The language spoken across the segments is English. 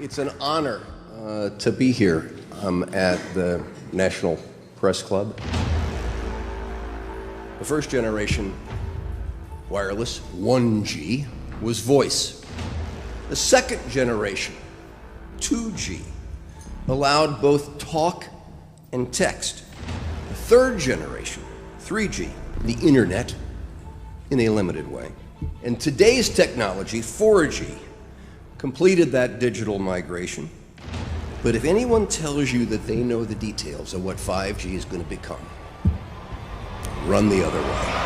It's an honor to be here at the National Press Club. The first generation wireless, 1G, was voice. The second generation, 2G, allowed both talk and text. The third generation, 3G, the internet, in a limited way. And today's technology, 4G, completed that digital migration. But if anyone tells you that they know the details of what 5G is going to become, run the other way.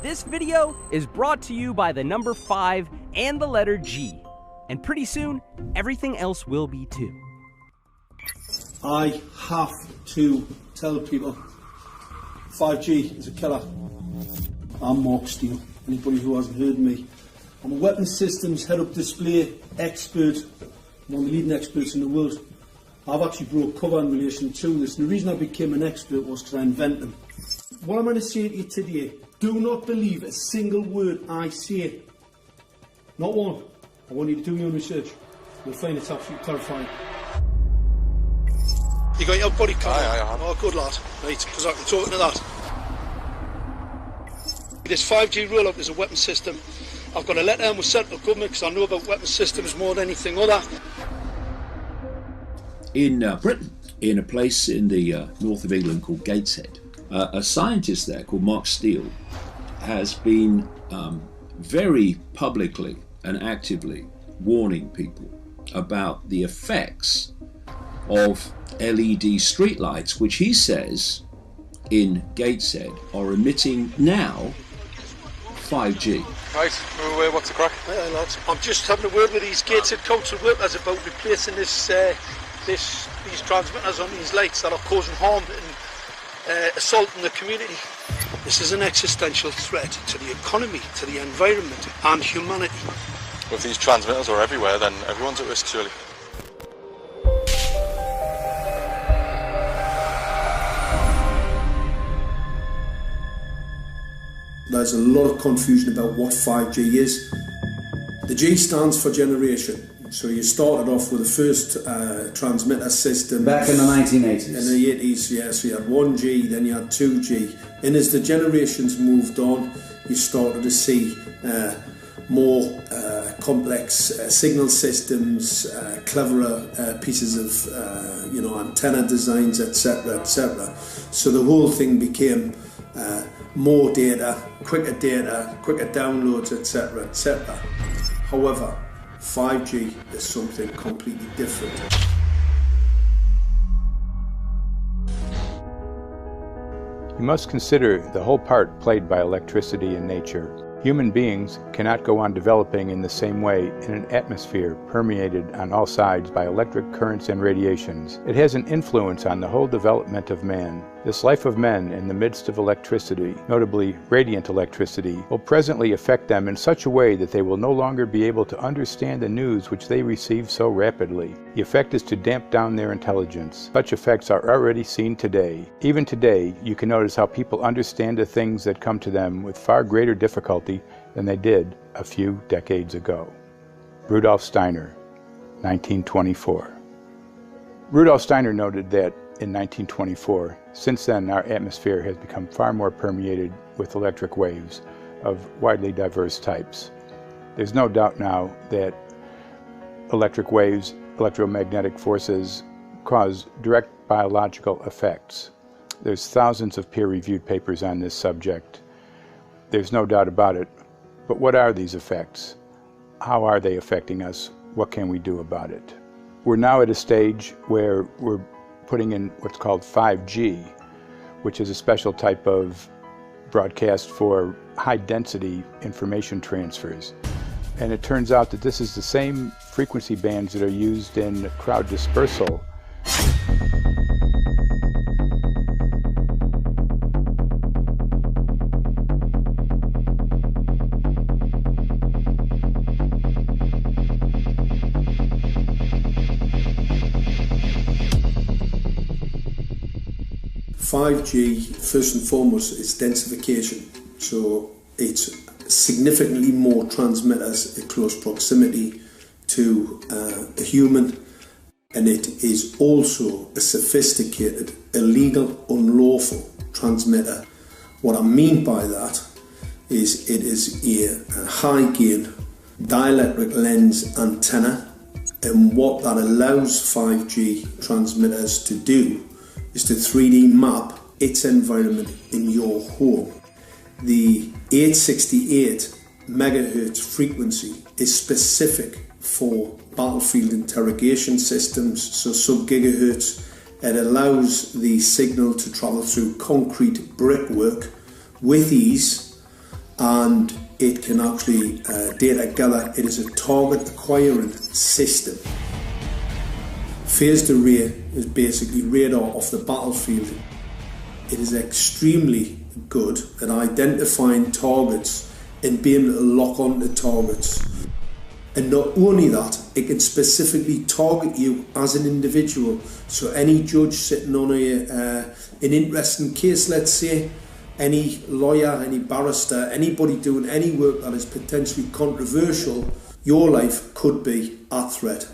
This video is brought to you by the number 5 and the letter G. And pretty soon, everything else will be too. I have to tell people 5G is a killer. I'm Mark Steele. Anybody who hasn't heard me, I'm a weapons systems head-up display expert, one of the leading experts in the world. I've actually brought cover in relation to this, and the reason I became an expert was because I invented them. What I'm going to say to you today, do not believe a single word I say. Not one. I want you to do your own research. You'll find it's absolutely terrifying. You got your body card? Aye. Oh, good lad. Right, because I can talk to that. This 5G rollout is a weapons system. I've got a letter in with central government because I know about weapons systems more than anything other. In Britain, in a place in the north of England called Gateshead, a scientist there called Mark Steele has been very publicly and actively warning people about the effects of LED streetlights, which he says in Gateshead are emitting now 5G. Right, what's the crack? Hey, lads. I'm just having a word with these Gateshead council workers about replacing these transmitters on these lights that are causing harm and assaulting the community. This is an existential threat to the economy, to the environment and humanity. If these transmitters are everywhere, then everyone's at risk, surely. There's a lot of confusion about what 5G is. The G stands for generation. So you started off with the first transmitter system. Back in the 1980s. In the 80s, yeah. So you had 1G, then you had 2G. And as the generations moved on, you started to see more complex signal systems, cleverer pieces of antenna designs, etc., etc. So the whole thing became more data, quicker downloads, etc., etc. However, 5G is something completely different. You must consider the whole part played by electricity in nature. Human beings cannot go on developing in the same way in an atmosphere permeated on all sides by electric currents and radiations. It has an influence on the whole development of man. This life of men in the midst of electricity, notably radiant electricity, will presently affect them in such a way that they will no longer be able to understand the news which they receive so rapidly. The effect is to damp down their intelligence. Such effects are already seen today. Even today, you can notice how people understand the things that come to them with far greater difficulty than they did a few decades ago. Rudolf Steiner, 1924. Rudolf Steiner noted that in 1924, since then our atmosphere has become far more permeated with electric waves of widely diverse types. There's no doubt now that electric waves, electromagnetic forces, cause direct biological effects. There's thousands of peer-reviewed papers on this subject. There's no doubt about it. But what are these effects? How are they affecting us? What can we do about it? We're now at a stage where we're putting in what's called 5G, which is a special type of broadcast for high-density information transfers. And it turns out that this is the same frequency bands that are used in crowd dispersal. .5G, first and foremost, is densification. So it's significantly more transmitters in close proximity to a human, and it is also a sophisticated, illegal, unlawful transmitter. What I mean by that is it is a high gain dielectric lens antenna, and what that allows 5G transmitters to do is to 3D map its environment in your home. The 868 megahertz frequency is specific for battlefield interrogation systems, so sub-gigahertz. It allows the signal to travel through concrete brickwork with ease, and it can actually data gather. It is a target acquiring system. Phased array is basically radar off the battlefield. It is extremely good at identifying targets and being able to lock onto targets. And not only that, it can specifically target you as an individual. So any judge sitting on an interesting case, let's say, any lawyer, any barrister, anybody doing any work that is potentially controversial, your life could be at threat.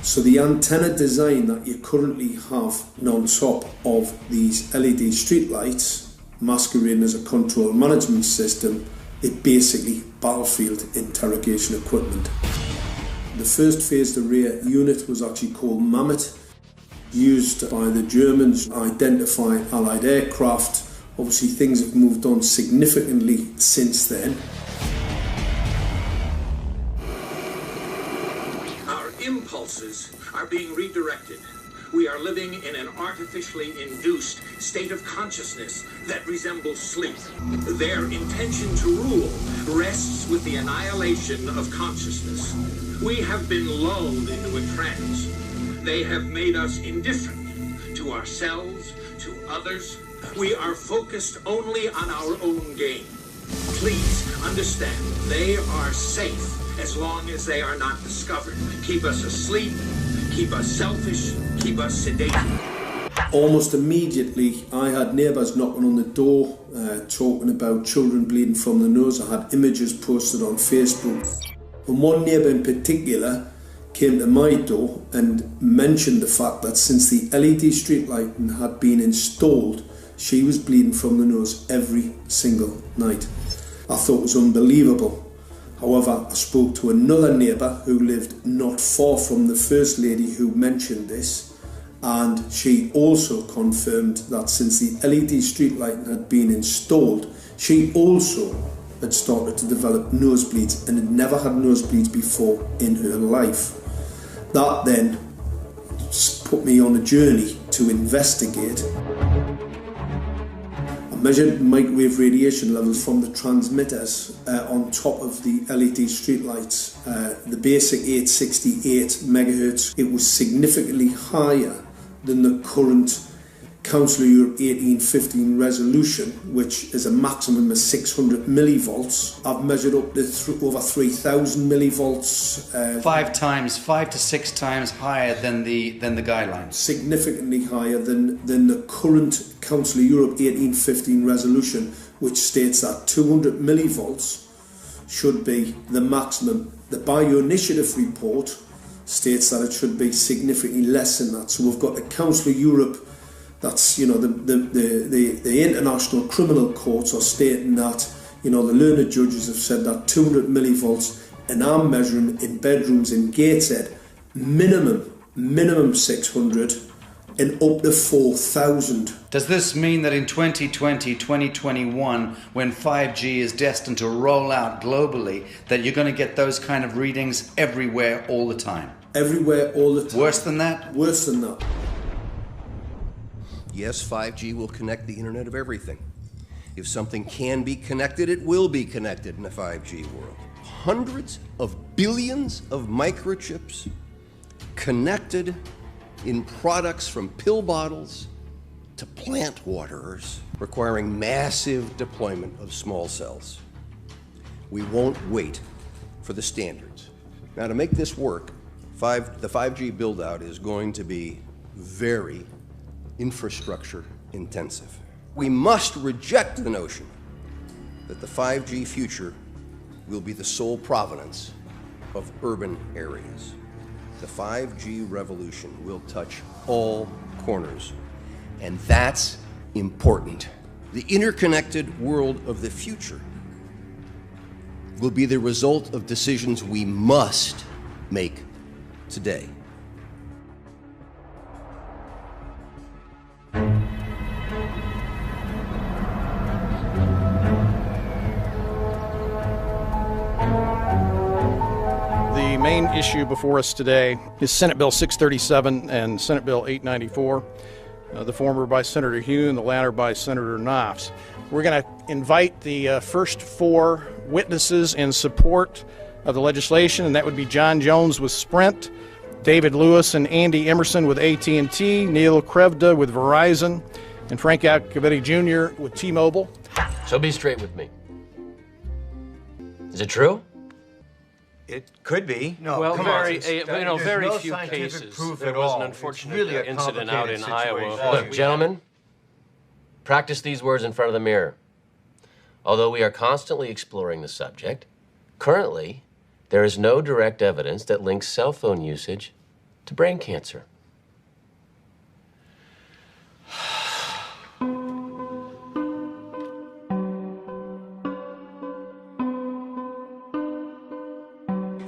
So the antenna design that you currently have on top of these LED streetlights, masquerading as a control management system, it basically battlefield interrogation equipment. The first phased array unit was actually called Mammoth, used by the Germans to identify Allied aircraft. Obviously things have moved on significantly since then. Our impulses are being redirected. We are living in an artificially induced state of consciousness that resembles sleep. Their intention to rule rests with the annihilation of consciousness. We have been lulled into a trance. They have made us indifferent to ourselves, to others. We are focused only on our own gain. Please understand, they are safe as long as they are not discovered. Keep us asleep, keep us selfish, keep us sedated. Almost immediately, I had neighbours knocking on the door, talking about children bleeding from the nose. I had images posted on Facebook. And one neighbour in particular came to my door and mentioned the fact that since the LED street lighting had been installed, she was bleeding from the nose every single night. I thought it was unbelievable. However, I spoke to another neighbour who lived not far from the first lady who mentioned this, and she also confirmed that since the LED street lighting had been installed, she also had started to develop nosebleeds and had never had nosebleeds before in her life. That then put me on a journey to investigate. I measured microwave radiation levels from the transmitters on top of the LED streetlights. The basic 868 megahertz, it was significantly higher than the current Council of Europe 1815 resolution, which is a maximum of 600 millivolts. I've measured up to over 3,000 millivolts. 5 to 6 times higher than the guidelines. Significantly higher than the current Council of Europe 1815 resolution, which states that 200 millivolts should be the maximum. The Bioinitiative report states that it should be significantly less than that. So we've got the Council of Europe, that's, you know, the international criminal courts are stating that, you know, the learned judges have said that 200 millivolts, and I'm measuring in bedrooms in Gateshead minimum 600 and up to 4,000. Does this mean that in 2020, 2021, when 5G is destined to roll out globally, that you're going to get those kind of readings everywhere all the time? Everywhere all the time. Worse than that? Worse than that. Yes, 5G will connect the Internet of everything. If something can be connected, it will be connected in a 5G world. Hundreds of billions of microchips connected in products from pill bottles to plant waterers, requiring massive deployment of small cells. We won't wait for the standards. Now, to make this work, the 5G build-out is going to be very infrastructure intensive. We must reject the notion that the 5G future will be the sole provenance of urban areas. The 5G revolution will touch all corners, and that's important. The interconnected world of the future will be the result of decisions we must make today. The main issue before us today is Senate Bill 637 and Senate Bill 894, the former by Senator Hugh and the latter by Senator Knopf. We're going to invite the first four witnesses in support of the legislation, and that would be John Jones with Sprint, David Lewis and Andy Emerson with AT&T, Neil Krevda with Verizon, and Frank Iacovetti Jr. with T-Mobile. So be straight with me. Is it true? It could be. No, well, very few cases. There was an unfortunate incident out in Iowa. Look, gentlemen, practice these words in front of the mirror. Although we are constantly exploring the subject, currently, there is no direct evidence that links cell phone usage to brain cancer.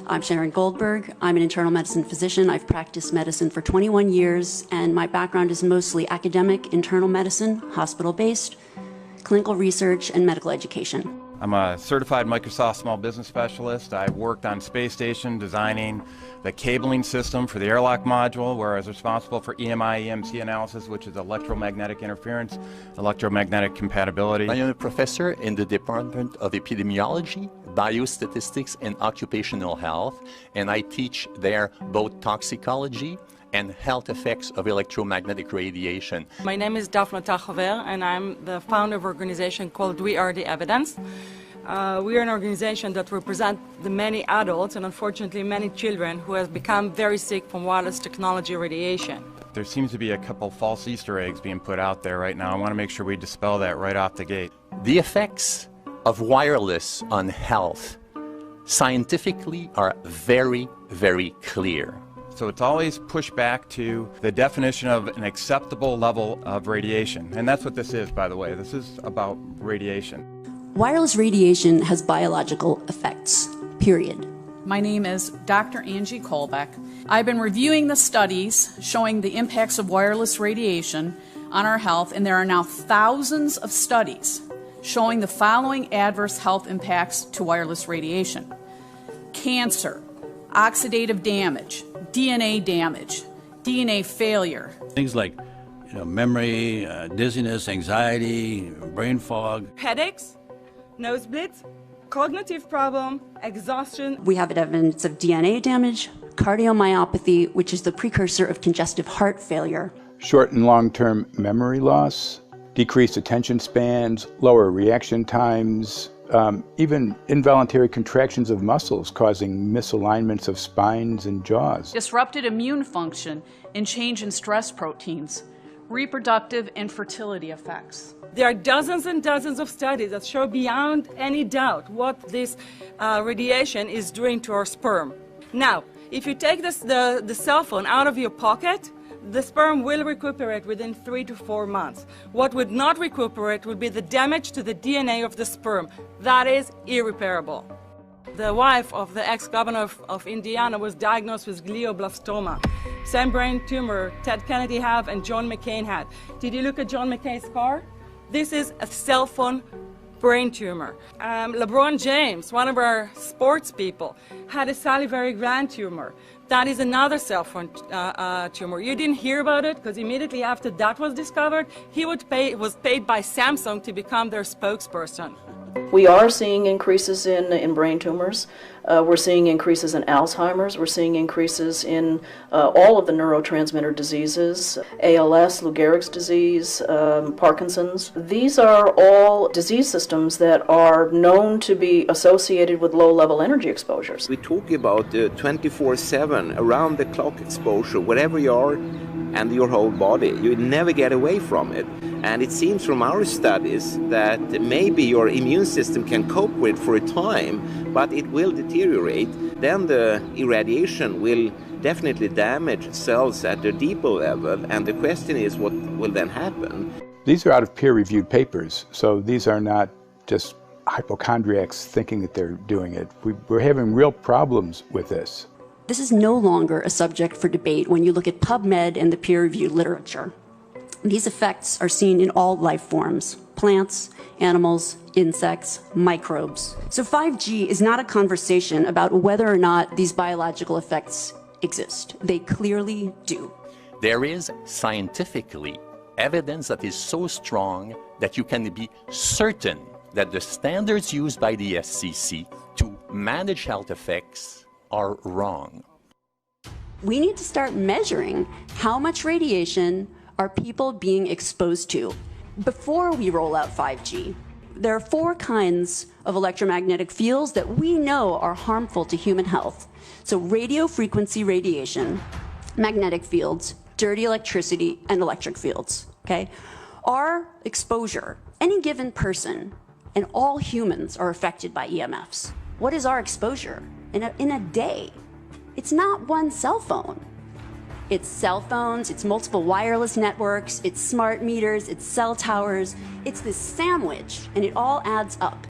I'm Sharon Goldberg. I'm an internal medicine physician. I've practiced medicine for 21 years, and my background is mostly academic, internal medicine, hospital-based, clinical research, and medical education. I'm a certified Microsoft small business specialist. I worked on space station designing the cabling system for the airlock module, where I was responsible for EMI/EMC analysis, which is electromagnetic interference, electromagnetic compatibility. I am a professor in the Department of Epidemiology, Biostatistics, and Occupational Health, and I teach there both toxicology and health effects of electromagnetic radiation. My name is Daphne Tachover, and I'm the founder of an organization called We Are the Evidence. We are an organization that represents the many adults and unfortunately many children who have become very sick from wireless technology radiation. There seems to be a couple false Easter eggs being put out there right now. I want to make sure we dispel that right off the gate. The effects of wireless on health scientifically are very, very clear. So it's always pushed back to the definition of an acceptable level of radiation. And that's what this is, by the way. This is about radiation. Wireless radiation has biological effects, period. My name is Dr. Angie Kolbeck. I've been reviewing the studies showing the impacts of wireless radiation on our health, and there are now thousands of studies showing the following adverse health impacts to wireless radiation: cancer, oxidative damage, DNA damage, DNA failure. Things like memory, dizziness, anxiety, brain fog. Headaches, nosebleeds, cognitive problem, exhaustion. We have evidence of DNA damage, cardiomyopathy, which is the precursor of congestive heart failure. Short and long-term memory loss, decreased attention spans, lower reaction times, even involuntary contractions of muscles causing misalignments of spines and jaws. Disrupted immune function and change in stress proteins, reproductive and fertility effects. There are dozens and dozens of studies that show beyond any doubt what this radiation is doing to our sperm. Now, if you take the cell phone out of your pocket, the sperm will recuperate within 3 to 4 months. What would not recuperate would be the damage to the DNA of the sperm. That is irreparable. The wife of the ex-governor of Indiana was diagnosed with glioblastoma. Same brain tumor Ted Kennedy had and John McCain had. Did you look at John McCain's scar? This is a cell phone brain tumor. LeBron James, one of our sports people, had a salivary gland tumor. That is another cell phone tumor. You didn't hear about it because immediately after that was discovered, he was paid by Samsung to become their spokesperson. We are seeing increases in brain tumors. We're seeing increases in Alzheimer's. We're seeing increases in all of the neurotransmitter diseases, ALS, Lou Gehrig's disease, Parkinson's. These are all disease systems that are known to be associated with low-level energy exposures. We talk about 24/7, around-the-clock exposure. Wherever you are, and your whole body. You never get away from it. And it seems from our studies that maybe your immune system can cope with for a time, but it will deteriorate. Then the irradiation will definitely damage cells at a deeper level, and the question is what will then happen. These are out of peer-reviewed papers, so these are not just hypochondriacs thinking that they're doing it. We're having real problems with this. This is no longer a subject for debate when you look at PubMed and the peer-reviewed literature. These effects are seen in all life forms: plants, animals, insects, microbes. So 5G is not a conversation about whether or not these biological effects exist. They clearly do. There is scientifically evidence that is so strong that you can be certain that the standards used by the FCC to manage health effects are wrong. We need to start measuring how much radiation are people being exposed to before we roll out 5G. There are 4 kinds of electromagnetic fields that we know are harmful to human health. So radio frequency radiation, magnetic fields, dirty electricity, and electric fields, okay? Our exposure, any given person, and all humans are affected by EMFs. What is our exposure in a day? It's not one cell phone. It's cell phones, it's multiple wireless networks, it's smart meters, it's cell towers. It's this sandwich, and it all adds up.